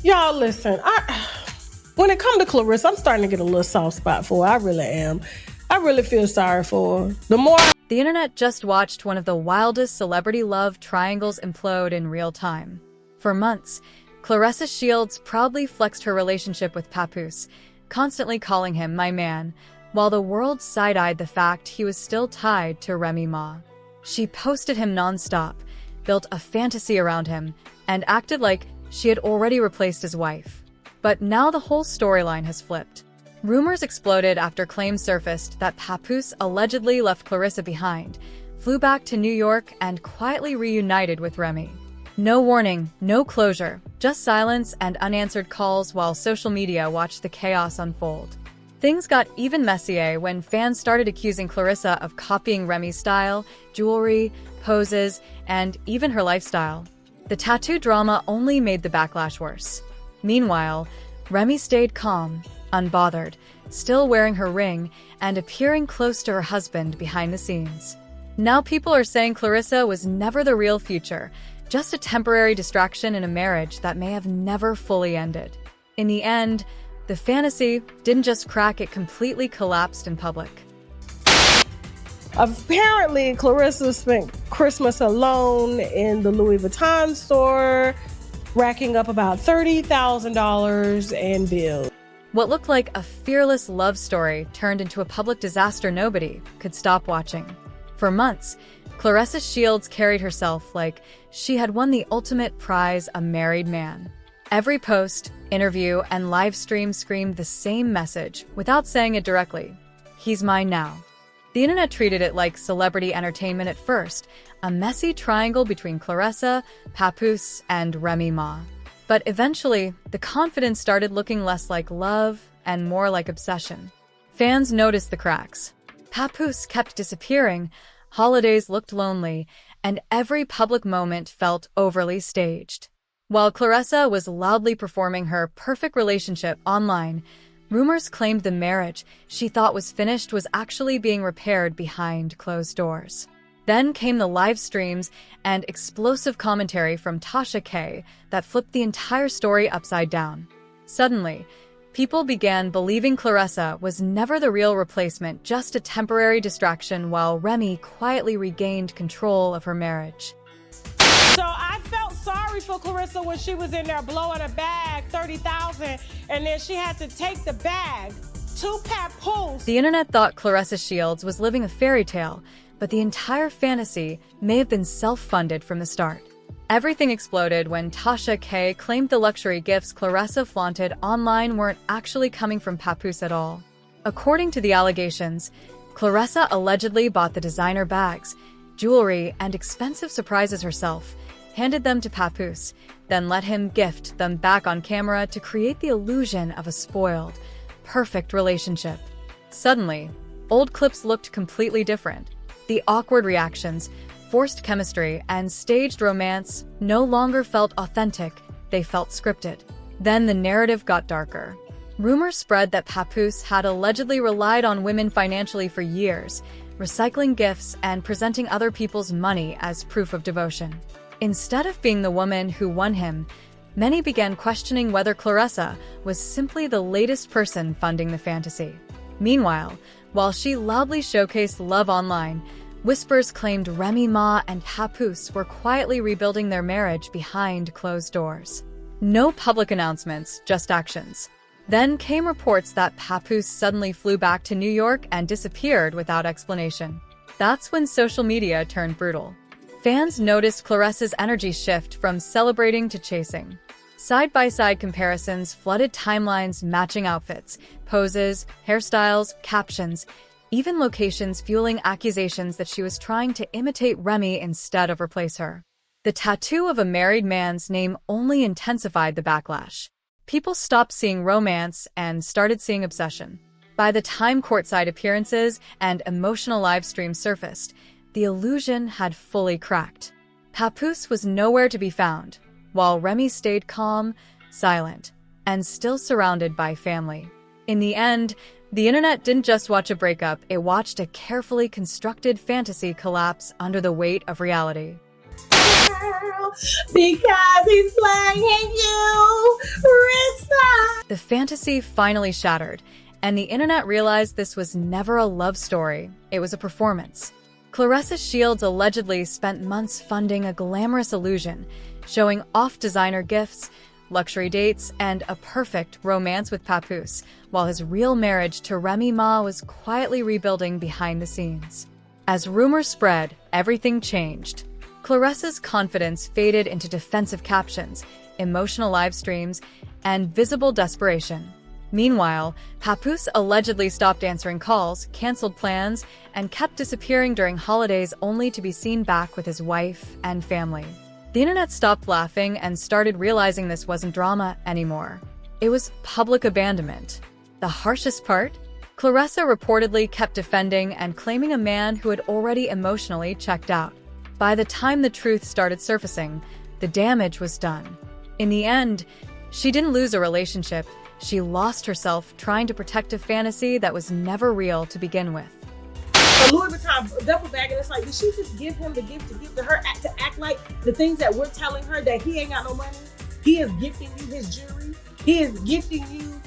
Y'all listen, when it comes to Claressa, I'm starting to get a little soft spot for her. I really am. I really feel sorry for her. The internet just watched one of the wildest celebrity love triangles implode in real time. For months, Claressa Shields proudly flexed her relationship with Papoose, constantly calling him my man, while the world side-eyed the fact he was still tied to Remy Ma. She posted him non-stop, built a fantasy around him, and acted like she had already replaced his wife. But now the whole storyline has flipped. Rumors exploded after claims surfaced that Papoose allegedly left Claressa behind, flew back to New York, and quietly reunited with Remy. No warning, no closure, just silence and unanswered calls while social media watched the chaos unfold. Things got even messier when fans started accusing Claressa of copying Remy's style, jewelry, poses, and even her lifestyle. The tattoo drama only made the backlash worse. Meanwhile, Remy stayed calm, unbothered, still wearing her ring and appearing close to her husband behind the scenes. Now people are saying Claressa was never the real future, just a temporary distraction in a marriage that may have never fully ended. In the end, the fantasy didn't just crack, it completely collapsed in public. Apparently, Claressa spent Christmas alone in the Louis Vuitton store, racking up about $30,000 in bills. What looked like a fearless love story turned into a public disaster nobody could stop watching. For months, Claressa Shields carried herself like she had won the ultimate prize, a married man. Every post, interview, and live stream screamed the same message without saying it directly: he's mine now. The internet treated it like celebrity entertainment at first, a messy triangle between Claressa, Papoose, and Remy Ma. But eventually, the confidence started looking less like love and more like obsession. Fans noticed the cracks. Papoose kept disappearing, holidays looked lonely, and every public moment felt overly staged. While Claressa was loudly performing her perfect relationship online, rumors claimed the marriage she thought was finished was actually being repaired behind closed doors. Then came the live streams and explosive commentary from Tasha K that flipped the entire story upside down. Suddenly, people began believing Claressa was never the real replacement, just a temporary distraction, while Remy quietly regained control of her marriage. So I felt sorry for Claressa when she was in there blowing a bag, $30,000, and then she had to take the bag to Papoose. The internet thought Claressa Shields was living a fairy tale, but the entire fantasy may have been self-funded from the start. Everything exploded when Tasha K claimed the luxury gifts Claressa flaunted online weren't actually coming from Papoose at all. According to the allegations, Claressa allegedly bought the designer bags, jewelry, and expensive surprises herself, handed them to Papoose, then let him gift them back on camera to create the illusion of a spoiled, perfect relationship. Suddenly, old clips looked completely different. The awkward reactions, forced chemistry, and staged romance no longer felt authentic, they felt scripted. Then the narrative got darker. Rumors spread that Papoose had allegedly relied on women financially for years, recycling gifts and presenting other people's money as proof of devotion. Instead of being the woman who won him, many began questioning whether Claressa was simply the latest person funding the fantasy. Meanwhile, while she loudly showcased love online, whispers claimed Remy Ma and Papoose were quietly rebuilding their marriage behind closed doors. No public announcements, just actions. Then came reports that Papoose suddenly flew back to New York and disappeared without explanation. That's when social media turned brutal. Fans noticed Claressa's energy shift from celebrating to chasing. Side-by-side comparisons flooded timelines, matching outfits, poses, hairstyles, captions, even locations, fueling accusations that she was trying to imitate Remy instead of replace her. The tattoo of a married man's name only intensified the backlash. People stopped seeing romance and started seeing obsession. By the time courtside appearances and emotional live streams surfaced, the illusion had fully cracked. Papoose was nowhere to be found, while Remy stayed calm, silent, and still surrounded by family. In the end, the internet didn't just watch a breakup, it watched a carefully constructed fantasy collapse under the weight of reality. Because he's playing you The fantasy finally shattered, and the internet realized this was never a love story, it was a performance. Claressa Shields allegedly spent months funding a glamorous illusion, showing off designer gifts, luxury dates, and a perfect romance with Papoose, while his real marriage to Remy Ma was quietly rebuilding behind the scenes. As rumors spread, everything changed. Claressa's confidence faded into defensive captions, emotional live streams, and visible desperation. Meanwhile, Papoose allegedly stopped answering calls, canceled plans, and kept disappearing during holidays only to be seen back with his wife and family. The internet stopped laughing and started realizing this wasn't drama anymore. It was public abandonment. The harshest part? Claressa reportedly kept defending and claiming a man who had already emotionally checked out. By the time the truth started surfacing, the damage was done. In the end, she didn't lose a relationship, she lost herself trying to protect a fantasy that was never real to begin with. A Louis Vuitton duffel bag, and it's like, did she just give him the gift to give to her to act like the things that we're telling her that he ain't got no money? He is gifting you his jewelry. He is gifting you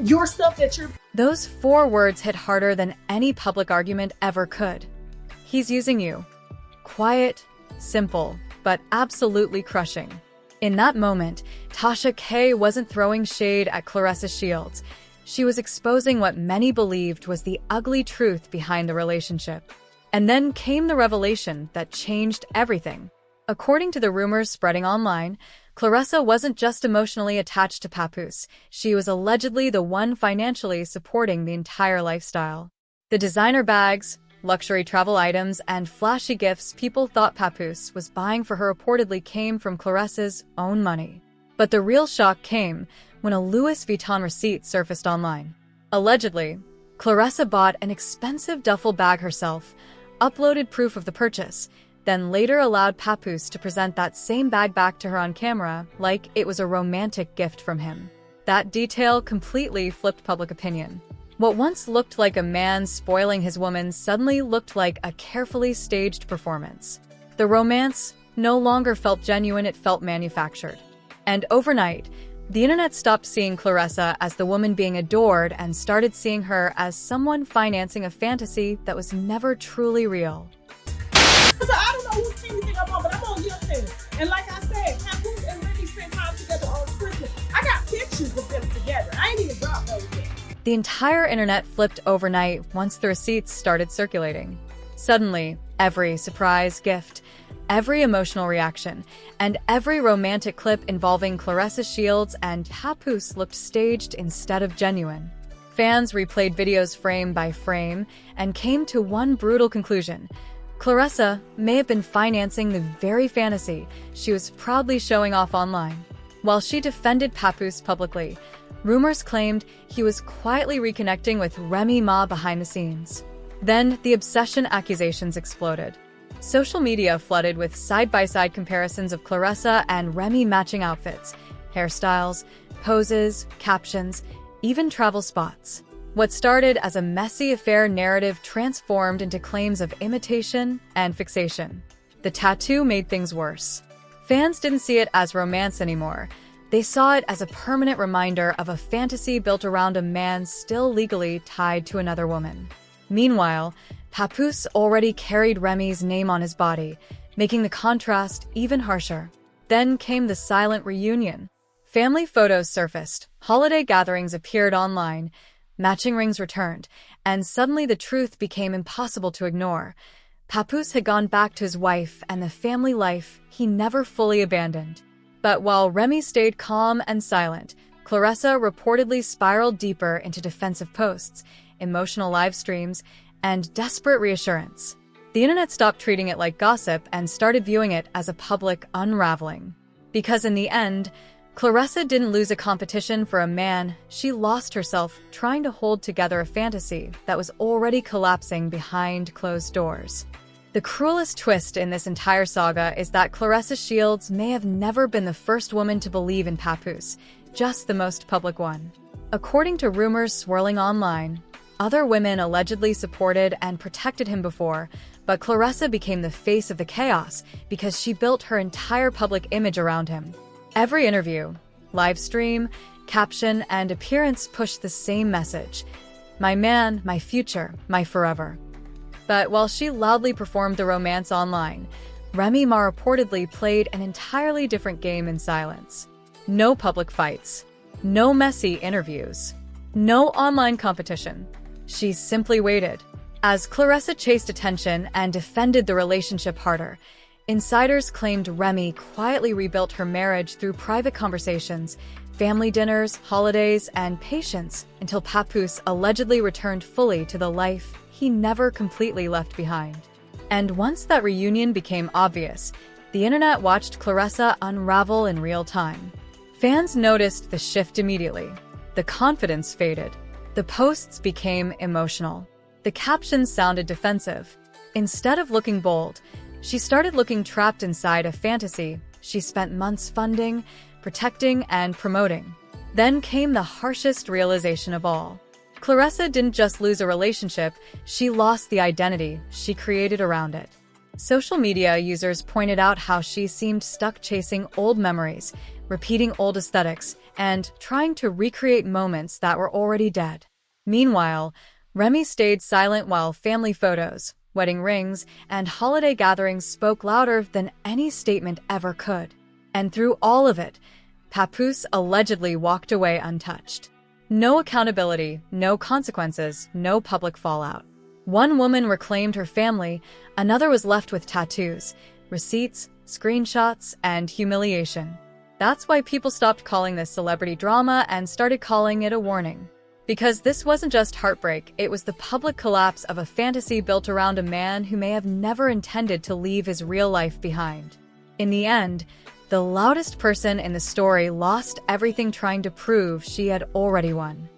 your stuff that you're... Those 4 words hit harder than any public argument ever could. He's using you. Quiet, simple, but absolutely crushing. In that moment, Tasha K wasn't throwing shade at Claressa Shields. She was exposing what many believed was the ugly truth behind the relationship. And then came the revelation that changed everything. According to the rumors spreading online, Claressa wasn't just emotionally attached to Papoose, she was allegedly the one financially supporting the entire lifestyle. The designer bags, luxury travel items, and flashy gifts people thought Papoose was buying for her reportedly came from Claressa's own money. But the real shock came when a Louis Vuitton receipt surfaced online. Allegedly, Claressa bought an expensive duffel bag herself, uploaded proof of the purchase, then later allowed Papoose to present that same bag back to her on camera like it was a romantic gift from him. That detail completely flipped public opinion. What once looked like a man spoiling his woman suddenly looked like a carefully staged performance. The romance no longer felt genuine, it felt manufactured. And overnight, the internet stopped seeing Claressa as the woman being adored and started seeing her as someone financing a fantasy that was never truly real. So I don't know whose team you think I'm on, but I'm on your team. And like I said, Papoose and Remy spent time together on Christmas. I got pictures of them together. I ain't even dropped those yet. The entire internet flipped overnight once the receipts started circulating. Suddenly, every surprise gift, every emotional reaction, and every romantic clip involving Claressa Shields and Papoose looked staged instead of genuine. Fans replayed videos frame by frame and came to one brutal conclusion. Claressa may have been financing the very fantasy she was proudly showing off online. While she defended Papoose publicly, rumors claimed he was quietly reconnecting with Remy Ma behind the scenes. Then, the obsession accusations exploded. Social media flooded with side-by-side comparisons of Claressa and Remy matching outfits, hairstyles, poses, captions, even travel spots. What started as a messy affair narrative transformed into claims of imitation and fixation. The tattoo made things worse. Fans didn't see it as romance anymore. They saw it as a permanent reminder of a fantasy built around a man still legally tied to another woman. Meanwhile, Papoose already carried Remy's name on his body, making the contrast even harsher. Then came the silent reunion. Family photos surfaced, holiday gatherings appeared online, matching rings returned, and suddenly the truth became impossible to ignore. Papoose had gone back to his wife and the family life he never fully abandoned. But while Remy stayed calm and silent, Claressa reportedly spiraled deeper into defensive posts, emotional live streams, and desperate reassurance. The internet stopped treating it like gossip and started viewing it as a public unraveling. Because in the end, Claressa didn't lose a competition for a man, she lost herself trying to hold together a fantasy that was already collapsing behind closed doors. The cruelest twist in this entire saga is that Claressa Shields may have never been the first woman to believe in Papoose, just the most public one. According to rumors swirling online, other women allegedly supported and protected him before, but Claressa became the face of the chaos because she built her entire public image around him. Every interview, live stream, caption, and appearance pushed the same message: my man, my future, my forever. But while she loudly performed the romance online, Remy Ma reportedly played an entirely different game in silence. No public fights, no messy interviews, no online competition. She simply waited. As Claressa chased attention and defended the relationship harder, insiders claimed Remy quietly rebuilt her marriage through private conversations, family dinners, holidays, and patience until Papoose allegedly returned fully to the life he never completely left behind. And once that reunion became obvious, the internet watched Claressa unravel in real time. Fans noticed the shift immediately. The confidence faded. The posts became emotional. The captions sounded defensive. Instead of looking bold, she started looking trapped inside a fantasy she spent months funding, protecting, and promoting. Then came the harshest realization of all. Claressa didn't just lose a relationship, she lost the identity she created around it. Social media users pointed out how she seemed stuck chasing old memories, repeating old aesthetics, and trying to recreate moments that were already dead. Meanwhile, Remy stayed silent while family photos, wedding rings, and holiday gatherings spoke louder than any statement ever could. And through all of it, Papoose allegedly walked away untouched. No accountability, no consequences, no public fallout. One woman reclaimed her family, another was left with tattoos, receipts, screenshots, and humiliation. That's why people stopped calling this celebrity drama and started calling it a warning. Because this wasn't just heartbreak, it was the public collapse of a fantasy built around a man who may have never intended to leave his real life behind. In the end, the loudest person in the story lost everything trying to prove she had already won.